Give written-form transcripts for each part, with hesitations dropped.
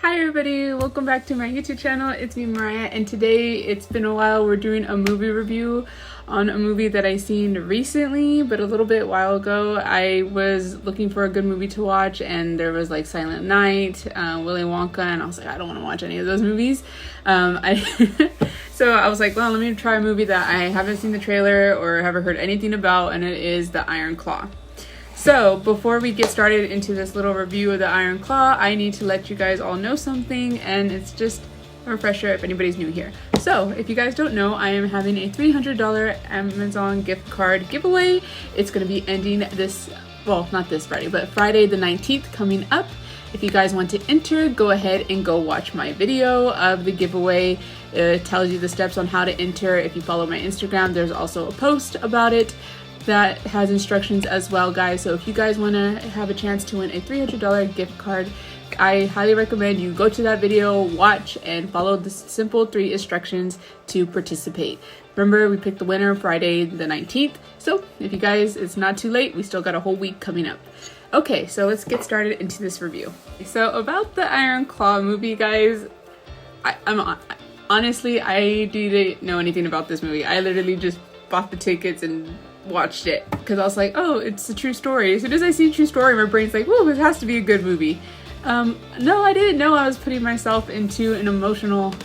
Hi everybody, welcome back to my YouTube channel. It's me, Mariah, and today it's been a while. We're doing a movie review on a movie that I seen recently, but a little bit while ago. I was looking for a good movie to watch, and there was like Silent Night, Willy Wonka, and I was like, I don't want to watch any of those movies. So I was like, well, let me try a movie that I haven't seen the trailer or haven't heard anything about, and it is The Iron Claw. So before we get started into this little review of The Iron Claw, I need to let you guys all know something, and it's just a refresher if anybody's new here. So if you guys don't know, I am having a $300 Amazon gift card giveaway. It's going to be ending this, well, not this Friday, but Friday the 19th coming up. If you guys want to enter, go ahead and go watch my video of the giveaway. It tells you the steps on how to enter. If you follow my Instagram, there's also a post about it that has instructions as well, guys. So if you guys want to have a chance to win a $300 gift card, I highly recommend you go to that video, watch, and follow the simple 3 instructions to participate. Remember, we picked the winner Friday the 19th. So if you guys, it's not too late. We still got a whole week coming up. Okay, so let's get started into this review. So about the Iron Claw movie, guys, honestly, I didn't know anything about this movie. I literally just bought the tickets and watched it because I was like, oh, it's a true story. As soon as I see true story, my brain's like, whoa, it has to be a good movie. No, I didn't know I was putting myself into an emotional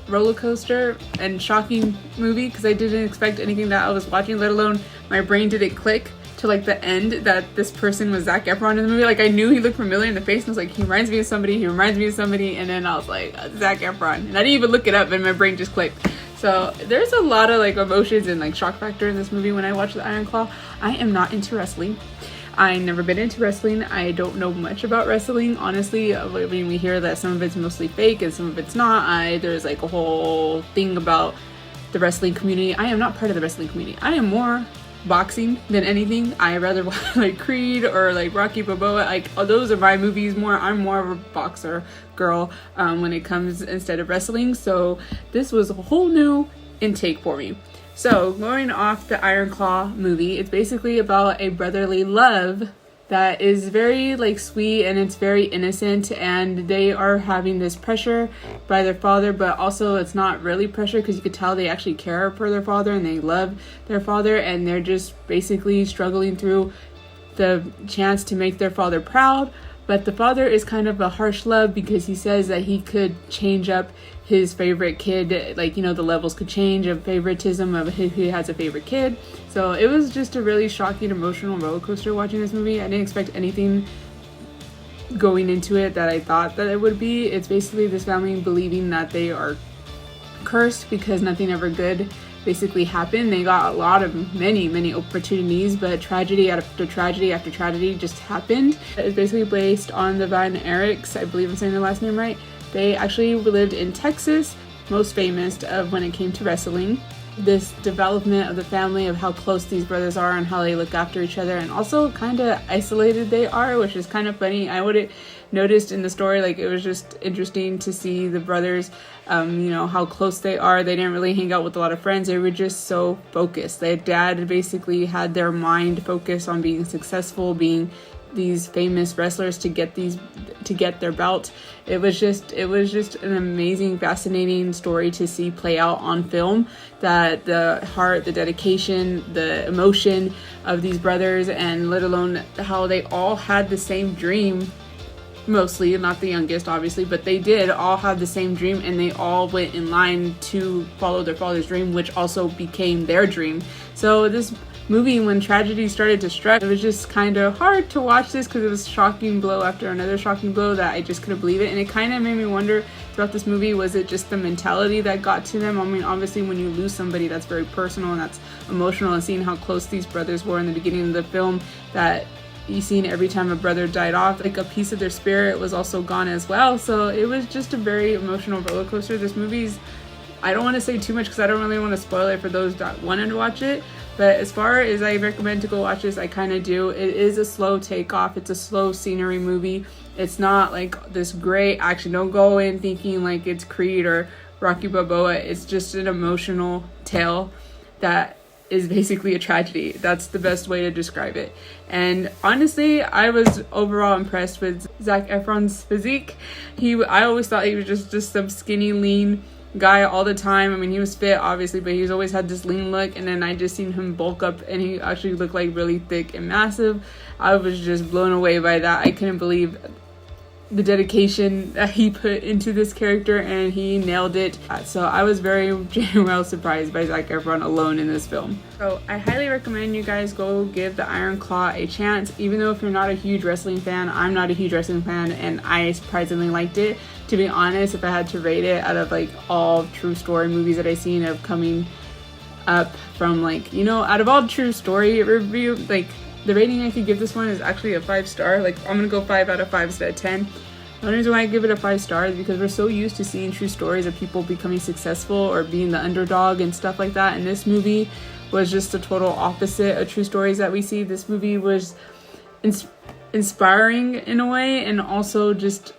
roller coaster and shocking movie, because I didn't expect anything that I was watching, let alone my brain didn't click to like the end that this person was Zac Efron in the movie. Like, I knew he looked familiar in the face, and I was like, he reminds me of somebody, and then I was like, Zac Efron, and I didn't even look it up, and my brain just clicked. So there's a lot of like emotions and like shock factor in this movie when I watch The Iron Claw. I am not into wrestling. I've never been into wrestling. I don't know much about wrestling, honestly. I mean, we hear that some of it's mostly fake and some of it's not. There's like a whole thing about the wrestling community. I am not part of the wrestling community. I am more boxing than anything. I rather watch like Creed or like Rocky Balboa. Like, those are my movies more. I'm more of a boxer girl when it comes instead of wrestling. So this was a whole new intake for me. So going off the Iron Claw movie, it's basically about a brotherly love that is very like sweet, and it's very innocent, and they are having this pressure by their father, but also it's not really pressure, because you could tell they actually care for their father and they love their father, and they're just basically struggling through the chance to make their father proud. But the father is kind of a harsh love, because he says that he could change up his favorite kid, like, you know, the levels could change of favoritism of who has a favorite kid. So it was just a really shocking, emotional roller coaster watching this movie. I didn't expect anything going into it that I thought that it would be. It's basically this family believing that they are cursed because nothing ever good basically happened. They got a lot of many opportunities, but tragedy after tragedy after tragedy just happened. It's basically based on the Van Eriks, I believe I'm saying their last name right. They actually lived in Texas, most famous of when it came to wrestling. This development of the family, of how close these brothers are and how they look after each other, and also kind of isolated they are, which is kind of funny. I would have noticed in the story, like, it was just interesting to see the brothers, you know, how close they are. They didn't really hang out with a lot of friends. They were just so focused. Their dad basically had their mind focused on being successful, being these famous wrestlers to get their belt. It was just an amazing, fascinating story to see play out on film, that the heart, the dedication, the emotion of these brothers, and let alone how they all had the same dream. Mostly, not the youngest obviously, but they did all have the same dream, and they all went in line to follow their father's dream, which also became their dream. So this movie, when tragedy started to strike, it was just kind of hard to watch this, because it was shocking blow after another shocking blow that I just couldn't believe it. And it kind of made me wonder throughout this movie, was it just the mentality that got to them? I mean, obviously when you lose somebody, that's very personal and that's emotional, and seeing how close these brothers were in the beginning of the film, that you seen every time a brother died off, like a piece of their spirit was also gone as well. So it was just a very emotional roller coaster. This movie's, I don't want to say too much because I don't really want to spoil it for those that wanted to watch it, but as far as I recommend to go watch this, I kind of do. It is a slow takeoff. It's a slow scenery movie. It's not like this great action. Don't go in thinking like it's Creed or Rocky Balboa. It's just an emotional tale that is basically a tragedy. That's the best way to describe it. And honestly, I was overall impressed with Zac Efron's physique. I always thought he was just some skinny, lean guy all the time. I mean, he was fit obviously, but he's always had this lean look, and then I just seen him bulk up and he actually looked like really thick and massive. I was just blown away by that. I couldn't believe the dedication that he put into this character, and he nailed it. So I was very well surprised by Zac Efron alone in this film. So I highly recommend you guys go give The Iron Claw a chance, even though if you're not a huge wrestling fan. I'm not a huge wrestling fan, and I surprisingly liked it. To be honest, if I had to rate it out of like all true story movies that I've seen of coming up from, like, you know, out of all true story review, like, the rating I could give this one is actually a 5-star. Like, I'm gonna go 5 out of 5 instead of 10. The only reason why I give it a 5 stars is because we're so used to seeing true stories of people becoming successful or being the underdog and stuff like that. And this movie was just the total opposite of true stories that we see. This movie was inspiring in a way, and also just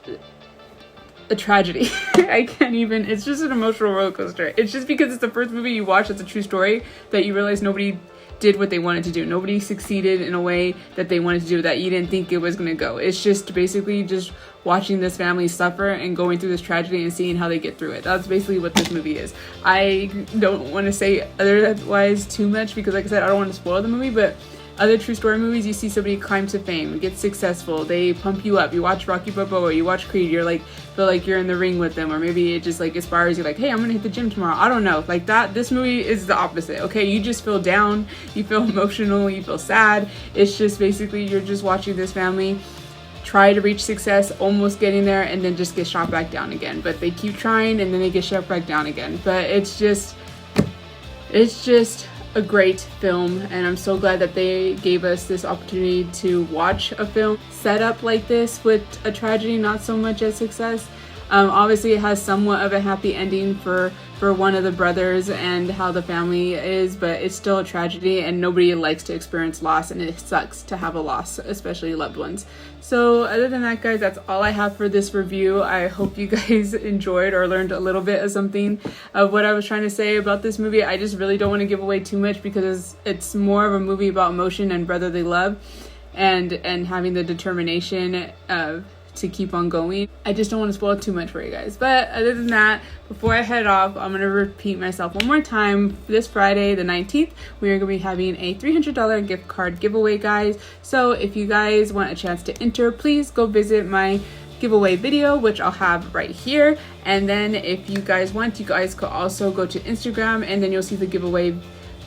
a tragedy. I can't even, it's just an emotional roller coaster. It's just because it's the first movie you watch that's a true story that you realize nobody did what they wanted to do. Nobody succeeded in a way that they wanted to do, that you didn't think it was going to go. It's just basically just watching this family suffer and going through this tragedy and seeing how they get through it. That's basically what this movie is. I don't want to say otherwise too much because, like I said, I don't want to spoil the movie, but other true story movies, you see somebody climb to fame, get successful, they pump you up. You watch Rocky Balboa, you watch Creed, you're like, feel like you're in the ring with them, or maybe it just like inspires you, like, hey, I'm gonna hit the gym tomorrow. I don't know, like that. This movie is the opposite. Okay, you just feel down, you feel emotional, you feel sad. It's just basically you're just watching this family try to reach success, almost getting there, and then just get shot back down again. But they keep trying, and then they get shot back down again. But it's just a great film, and I'm so glad that they gave us this opportunity to watch a film set up like this with a tragedy, not so much as success. Obviously it has somewhat of a happy ending for one of the brothers and how the family is, but it's still a tragedy, and nobody likes to experience loss, and it sucks to have a loss, especially loved ones. So other than that, guys, that's all I have for this review. I hope you guys enjoyed or learned a little bit of something of what I was trying to say about this movie. I just really don't want to give away too much because it's more of a movie about emotion and brotherly love and having the determination to keep on going. I just don't want to spoil too much for you guys. But other than that, before I head off, I'm going to repeat myself one more time. This Friday, the 19th, we are going to be having a $300 gift card giveaway, guys. So if you guys want a chance to enter, please go visit my giveaway video, which I'll have right here. And then if you guys want, you guys could also go to Instagram, and then you'll see the giveaway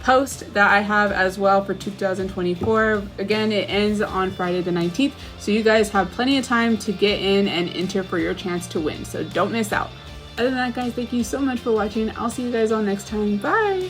post that I have as well for 2024. Again, it ends on Friday the 19th, so you guys have plenty of time to get in and enter for your chance to win, so don't miss out. Other than that, guys, thank you so much for watching. I'll see you guys all next time. Bye.